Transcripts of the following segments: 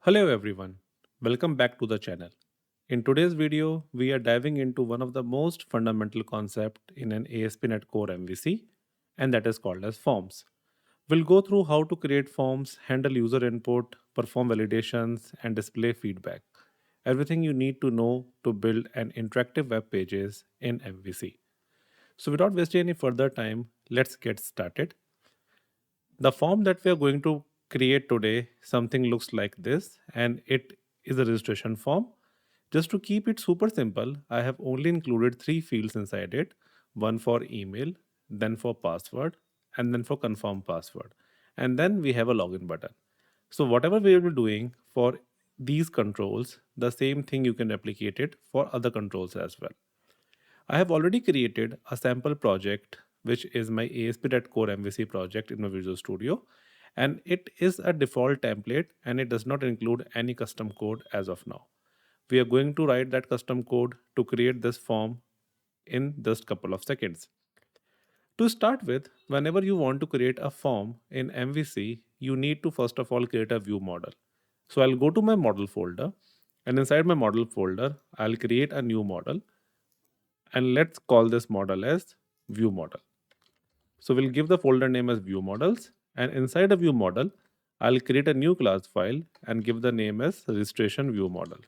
Hello everyone, welcome back to the channel. In today's video, we are diving into one of the most fundamental concepts in an ASP.NET Core MVC, and that is called as forms. We'll go through how to create forms, handle user input, perform validations, and display feedback. Everything you need to know to build an interactive web pages in MVC. So without wasting any further time, let's get started. The form that we are going to create today, something looks like this, and it is a registration form. Just to keep it super simple, I have only included three fields inside it, one for email, then for password, and then for confirm password. And then we have a login button. So whatever we will be doing for these controls, the same thing you can replicate it for other controls as well. I have already created a sample project, which is my ASP.Core MVC project in my Visual Studio. And it is a default template and it does not include any custom code as of now. We are going to write that custom code to create this form in just couple of seconds. To start with, whenever you want to create a form in MVC, you need to first of all create a view model. So I'll go to my model folder, and inside my model folder, I'll create a new model, and let's call this model as view model. So we'll give the folder name as view models, and inside a view model, I'll create a new class file and give the name as registration view model.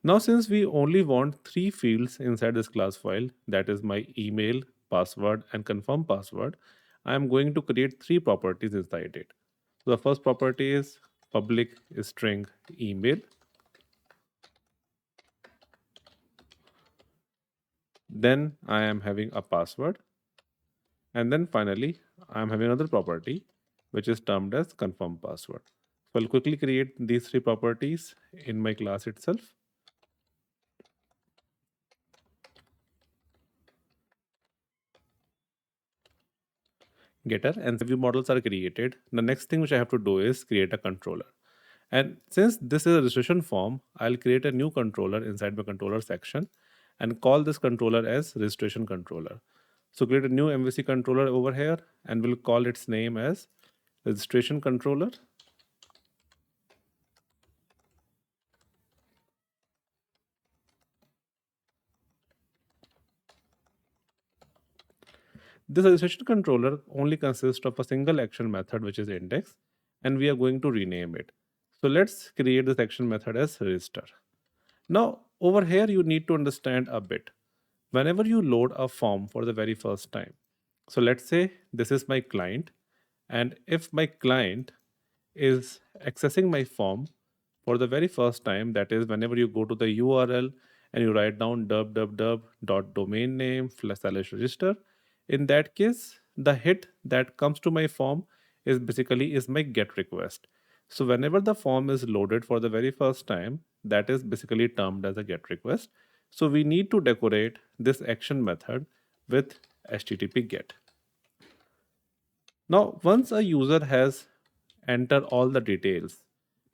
Now, since we only want three fields inside this class file, that is my email, password, and confirm password, I am going to create three properties inside it. So the first property is public string email. Then I am having a password. And then finally, I am having another property, which is termed as confirm password. So I'll quickly create these three properties in my class itself. Getter and view models are created. The next thing which I have to do is create a controller. And since this is a registration form, I'll create a new controller inside my controller section and call this controller as registration controller. So create a new MVC controller over here and we'll call its name as registration controller. This registration controller only consists of a single action method, which is index, and we are going to rename it. So let's create this action method as register. Now, over here, you need to understand a bit. Whenever you load a form for the very first time, so let's say this is my client, and if my client is accessing my form for the very first time, that is, whenever you go to the URL and you write down www.domainname/register, in that case, the hit that comes to my form is basically is my GET request. So whenever the form is loaded for the very first time, that is basically termed as a GET request. So we need to decorate this action method with HTTP GET. Now, once a user has entered all the details,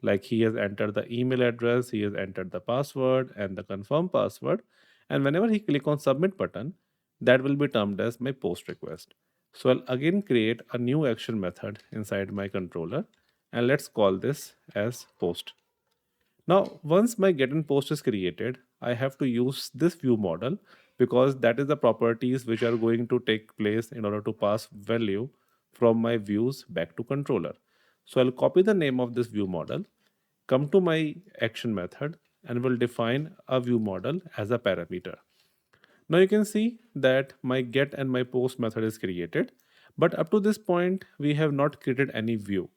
like he has entered the email address, he has entered the password and the confirm password, and whenever he click on submit button, that will be termed as my post request. So I'll again create a new action method inside my controller, and let's call this as post. Now, once my get and post is created, I have to use this view model because that is the properties which are going to take place in order to pass value from my views back to controller. So I'll copy the name of this view model, come to my action method, and will define a view model as a parameter. Now you can see that my get and my post method is created, but up to this point, we have not created any view.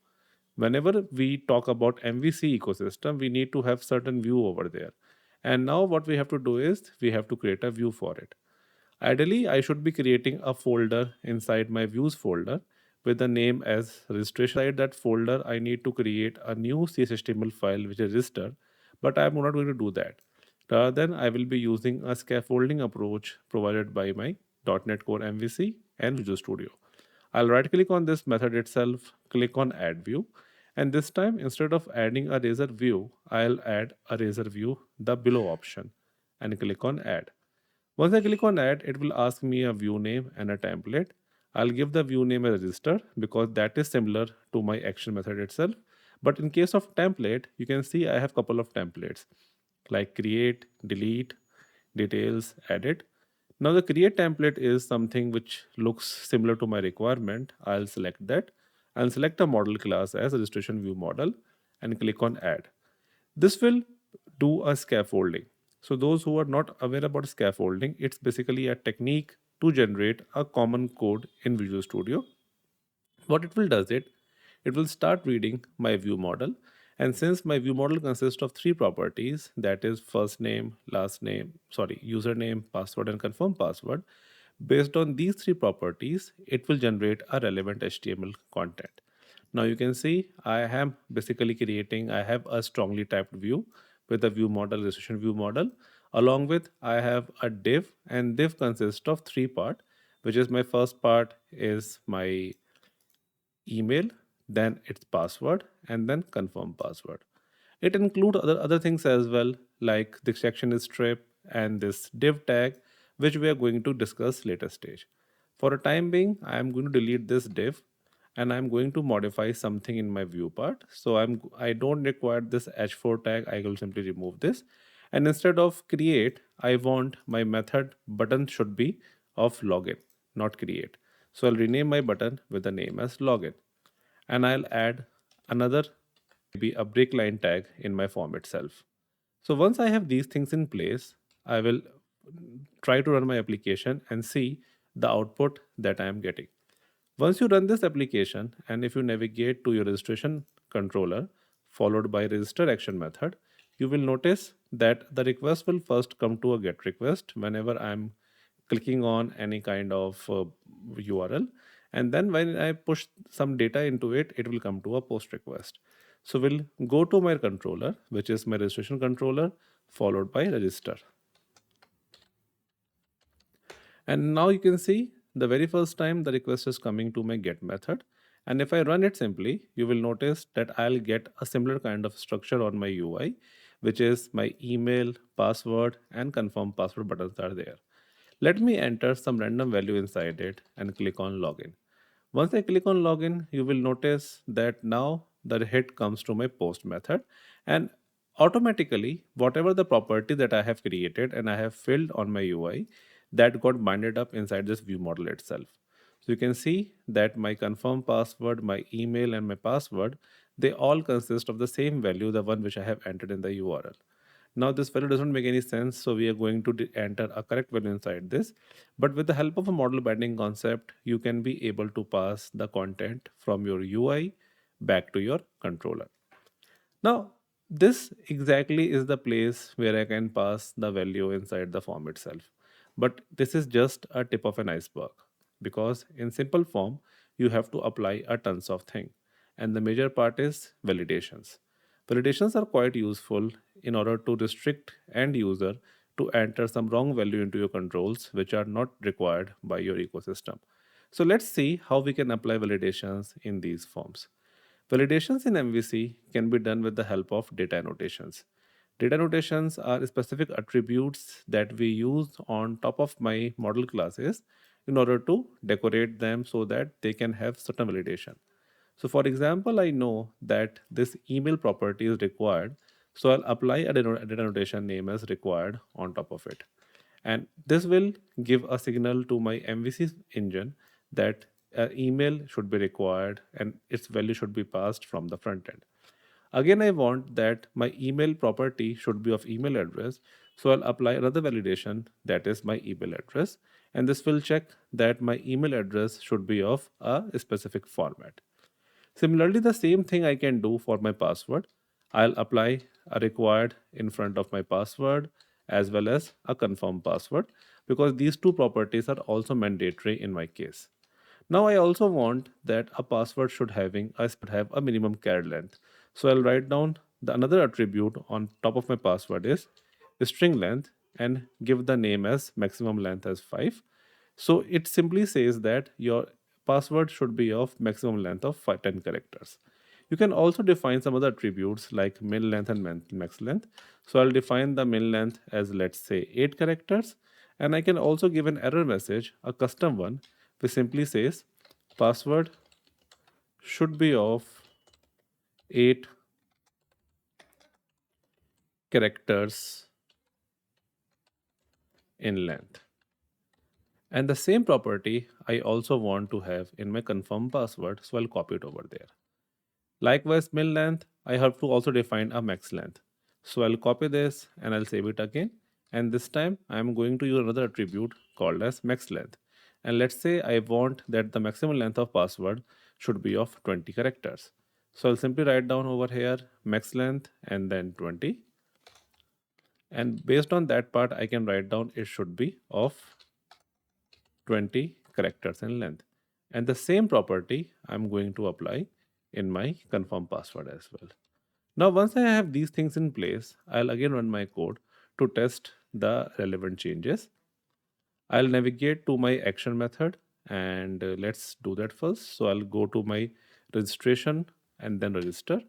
Whenever we talk about MVC ecosystem, we need to have certain view over there. And now what we have to do is we have to create a view for it. Ideally, I should be creating a folder inside my views folder with the name as registration. Inside that folder, I need to create a new CSHTML file which is register, but I'm not going to do that. Rather than I will be using a scaffolding approach provided by my .NET Core MVC and Visual Studio. I'll right click on this method itself, click on add view, and this time instead of adding a razor view, I'll add a razor view, the below option, and click on add. Once I click on add, it will ask me a view name and a template. I'll give the view name a register because that is similar to my action method itself. But in case of template, you can see I have couple of templates like create, delete, details, edit. Now the create template is something which looks similar to my requirement. I'll select that. I'll select a model class as registration view model and click on add. This will do a scaffolding. So those who are not aware about scaffolding, it's basically a technique to generate a common code in Visual Studio. What it will does it will start reading my view model, and since my view model consists of three properties, that is first name, last name, sorry, username, password, and confirm password. Based on these three properties, it will generate a relevant HTML content. Now you can see I am basically creating, I have a strongly typed view with a view model, registration view model. Along with I have a div, and div consists of three part, which is my first part is my email, then its password, and then confirm password. It includes other things as well, like the section is strip and this div tag, which we are going to discuss later stage. For a time being, I am going to delete this div and I'm going to modify something in my view part. So I don't require this h4 tag. I will simply remove this. And instead of create, I want my method button should be of login, not create. So I'll rename my button with the name as login. And I'll add another, maybe a break line tag in my form itself. So once I have these things in place, I will try to run my application and see the output that I am getting. Once you run this application, and if you navigate to your registration controller followed by register action method, you will notice that the request will first come to a get request whenever I'm clicking on any kind of URL, and then when I push some data into it, it will come to a post request. So we'll go to my controller, which is my registration controller, followed by register. And now you can see the very first time the request is coming to my get method. And if I run it simply, you will notice that I'll get a similar kind of structure on my UI, which is my email, password, and confirm password buttons are there. Let me enter some random value inside it and click on login. Once I click on login, you will notice that now the hit comes to my post method, and automatically whatever the property that I have created and I have filled on my UI, that got binded up inside this view model itself. So you can see that my confirm password, my email, and my password, they all consist of the same value, the one which I have entered in the URL. Now this value doesn't make any sense, so we are going to enter a correct value inside this. But with the help of a model binding concept, you can be able to pass the content from your UI back to your controller. Now, this exactly is the place where I can pass the value inside the form itself. But this is just a tip of an iceberg, because in simple form, you have to apply a tons of thing. And the major part is validations. Validations are quite useful in order to restrict end user to enter some wrong value into your controls which are not required by your ecosystem. So let's see how we can apply validations in these forms. Validations in MVC can be done with the help of data annotations. Data annotations are specific attributes that we use on top of my model classes in order to decorate them so that they can have certain validation. So for example, I know that this email property is required, so I'll apply a data annotation name as required on top of it. And this will give a signal to my MVC engine that email should be required and its value should be passed from the front end. Again, I want that my email property should be of email address. So I'll apply another validation, that is my email address. And this will check that my email address should be of a specific format. Similarly, the same thing I can do for my password. I'll apply a required in front of my password as well as a confirm password, because these two properties are also mandatory in my case. Now I also want that a password should have a minimum char length. So I'll write down the another attribute on top of my password is string length and give the name as maximum length as 5. So it simply says that your password should be of maximum length of 10 characters. You can also define some other attributes like min length and max length. So I'll define the min length as, let's say, 8 characters. And I can also give an error message, a custom one, which simply says password should be of 8 characters in length. And the same property I also want to have in my confirm password, so I'll copy it over there. Likewise, min length, I have to also define a max length. So I'll copy this and I'll save it again. And this time I'm going to use another attribute called as max length. And let's say I want that the maximum length of password should be of 20 characters. So I'll simply write down over here max length and then 20. And based on that part, I can write down it should be of 20 characters in length. And the same property I'm going to apply in my confirm password as well. Now, once I have these things in place, I'll again run my code to test the relevant changes. I'll navigate to my action method and let's do that first. So I'll go to my registration and then register.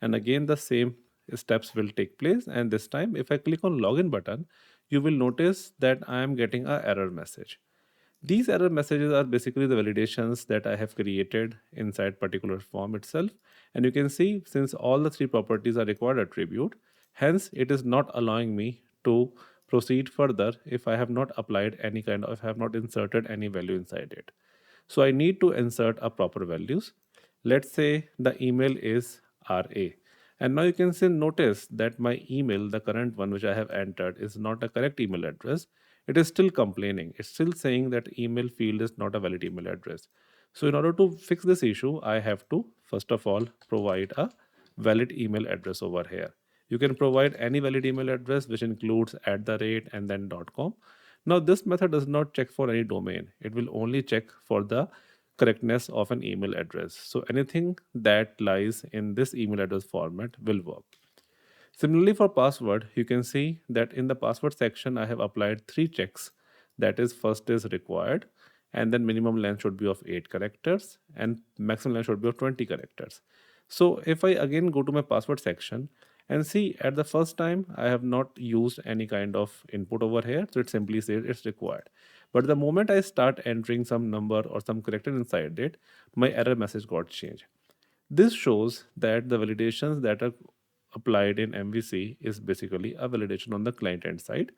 And again, the same steps will take place. And this time, if I click on login button, you will notice that I am getting an error message. These error messages are basically the validations that I have created inside particular form itself. And you can see since all the three properties are required attribute, hence it is not allowing me to proceed further if I have not applied any kind of, if I have not inserted any value inside it. So I need to insert a proper values. Let's say the email is RA. And now you can see notice that my email, the current one which I have entered, is not a correct email address. It is still complaining. It's still saying that email field is not a valid email address. So in order to fix this issue, I have to first of all provide a valid email address over here. You can provide any valid email address which includes at the rate and then .com. Now this method does not check for any domain. It will only check for the correctness of an email address. So anything that lies in this email address format will work. Similarly for password, you can see that in the password section, I have applied three checks. That is, first is required, and then minimum length should be of 8 characters, and maximum length should be of 20 characters. So if I again go to my password section and see at the first time, I have not used any kind of input over here, so it simply says it's required. But the moment I start entering some number or some character inside it, my error message got changed. This shows that the validations that are applied in MVC is basically a validation on the client end side.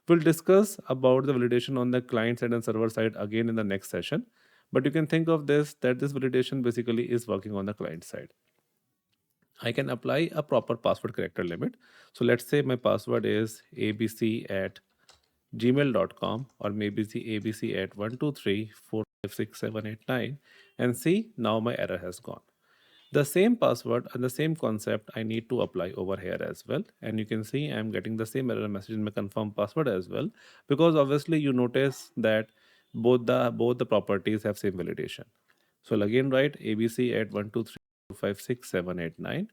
We'll discuss about the validation on the client side and server side again in the next session. But you can think of this that this validation basically is working on the client side. I can apply a proper password character limit. So let's say my password is abc at gmail.com or maybe the abc at 123456789 and see now my error has gone. The same password and the same concept I need to apply over here as well. And you can see I'm getting the same error message in my confirm password as well, because obviously you notice that both the properties have same validation. So I'll again write abc at 123456789.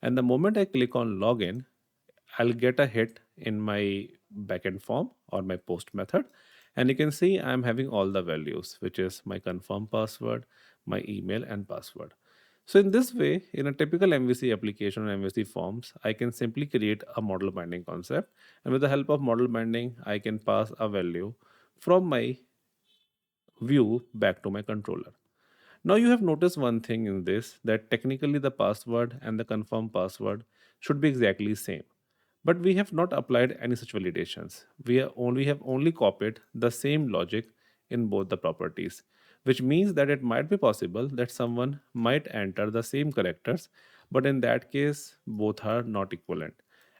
And the moment I click on login, I'll get a hit in my backend form or my post method. And you can see I'm having all the values, which is my confirm password, my email, and password. So in this way, in a typical MVC application or MVC forms, I can simply create a model binding concept. And with the help of model binding, I can pass a value from my view back to my controller. Now you have noticed one thing in this, that technically the password and the confirm password should be exactly same. But we have not applied any such validations. We have only copied the same logic in both the properties, which means that it might be possible that someone might enter the same characters, but in that case, both are not equivalent.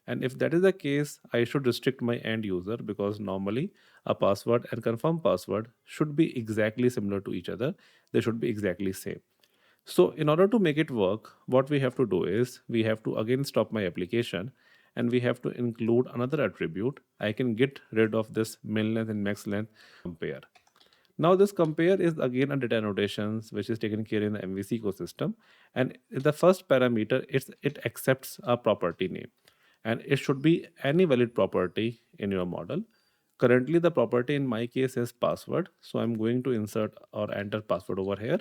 And if that is the case, I should restrict my end user, because normally a password and confirm password should be exactly similar to each other. They should be exactly same. So in order to make it work, what we have to do is we have to again stop my application and we have to include another attribute. I can get rid of this min length and max length compare. Now this compare is again a data annotations which is taken care in the MVC ecosystem. And in the first parameter, it accepts a property name and it should be any valid property in your model. Currently the property in my case is password. So I'm going to insert or enter password over here.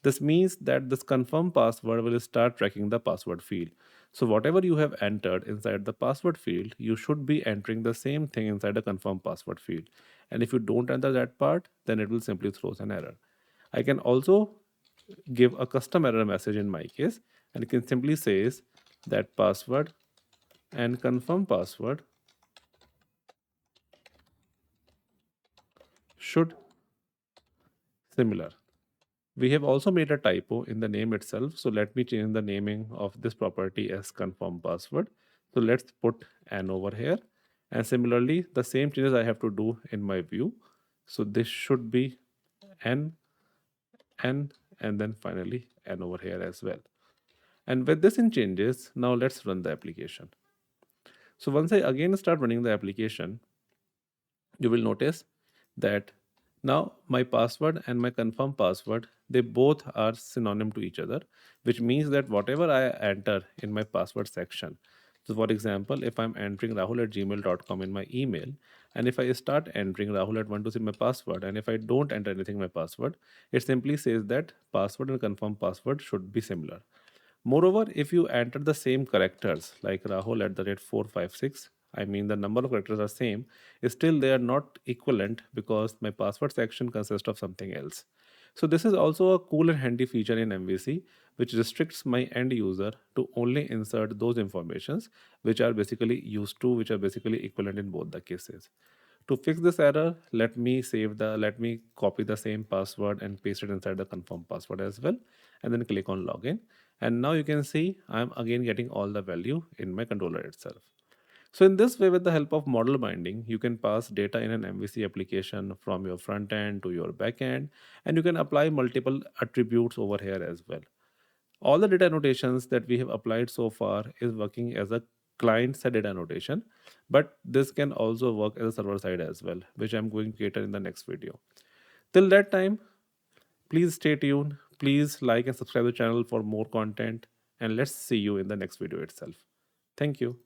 This means that this confirm password will start tracking the password field. So whatever you have entered inside the password field, you should be entering the same thing inside the confirm password field. And if you don't enter that part, then it will simply throw an error. I can also give a custom error message in my case, and it can simply says that password and confirm password should similar. We have also made a typo in the name itself. So let me change the naming of this property as confirm password. So let's put an over here. And similarly, the same changes I have to do in my view. So this should be n, n, and then finally n over here as well. And with this in changes, now let's run the application. So once I again start running the application, you will notice that now my password and my confirm password, they both are synonym to each other, which means that whatever I enter in my password section, so for example, if I'm entering rahul@gmail.com in my email, and if I start entering rahul@123 my password, and if I don't enter anything in my password, it simply says that password and confirm password should be similar. Moreover, if you enter the same characters like Rahul at the rate 456, I mean the number of characters are same, still they are not equivalent because my password section consists of something else. So this is also a cool and handy feature in MVC which restricts my end user to only insert those informations which are basically used to, which are basically equivalent in both the cases. To fix this error, let me copy the same password and paste it inside the confirm password as well, and then click on login. And now you can see I'm again getting all the value in my controller itself. So in this way, with the help of model binding, you can pass data in an MVC application from your front end to your back end, and you can apply multiple attributes over here as well. All the data annotations that we have applied so far is working as a client side data annotation, but this can also work as a server side as well, which I'm going to cater in the next video. Till that time, please stay tuned. Please like and subscribe the channel for more content, and let's see you in the next video itself. Thank you.